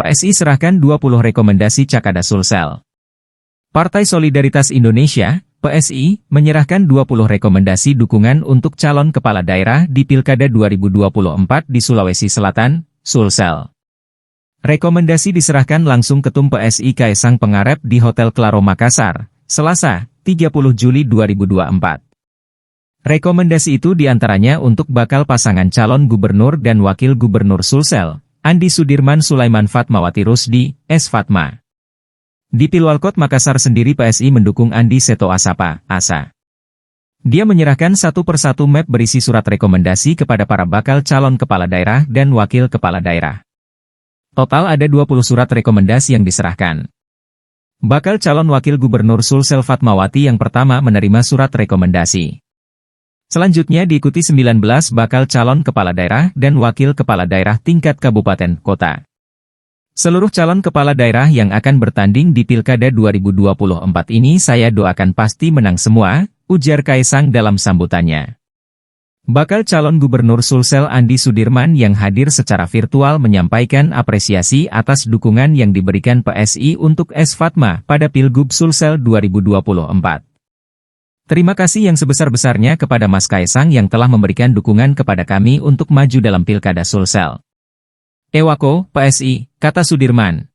PSI serahkan 20 rekomendasi Cakada Sulsel. Partai Solidaritas Indonesia, PSI, menyerahkan 20 rekomendasi dukungan untuk calon kepala daerah di Pilkada 2024 di Sulawesi Selatan, Sulsel. Rekomendasi diserahkan langsung Ketum PSI Kaesang Pangarep di Hotel Claro Makassar, Selasa, 30 Juli 2024. Rekomendasi itu diantaranya untuk bakal pasangan calon gubernur dan wakil gubernur Sulsel, Andi Sudirman Sulaiman Fatmawati Rusdi, S. Fatma. Di Pilwalkot Makassar sendiri PSI mendukung Andi Seto Asapa, Asa. Dia menyerahkan satu persatu map berisi surat rekomendasi kepada para bakal calon kepala daerah dan wakil kepala daerah. Total ada 20 surat rekomendasi yang diserahkan. Bakal calon wakil gubernur Sulsel Fatmawati yang pertama menerima surat rekomendasi. Selanjutnya diikuti 19 bakal calon kepala daerah dan wakil kepala daerah tingkat kabupaten kota. Seluruh calon kepala daerah yang akan bertanding di Pilkada 2024 ini saya doakan pasti menang semua, ujar Kaesang dalam sambutannya. Bakal calon gubernur Sulsel Andi Sudirman yang hadir secara virtual menyampaikan apresiasi atas dukungan yang diberikan PSI untuk S. Fatma pada Pilgub Sulsel 2024. Terima kasih yang sebesar-besarnya kepada Mas Kaesang yang telah memberikan dukungan kepada kami untuk maju dalam Pilkada Sulsel. Ewako, PSI, kata Sudirman.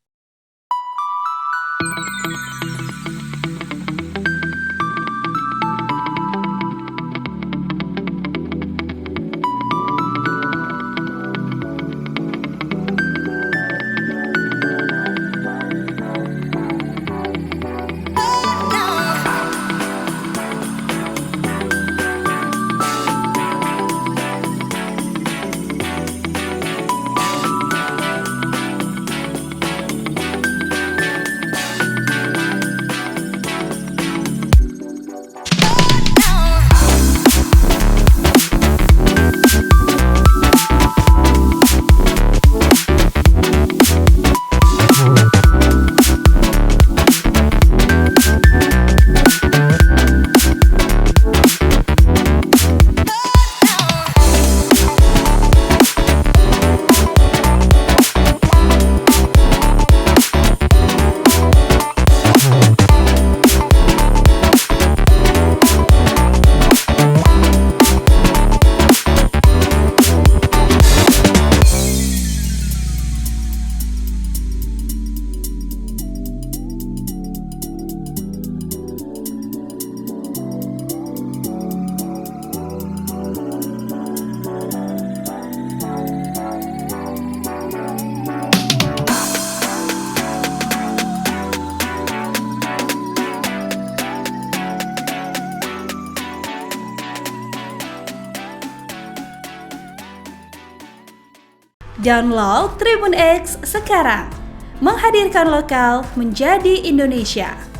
Download Tribun X sekarang, menghadirkan lokal menjadi Indonesia.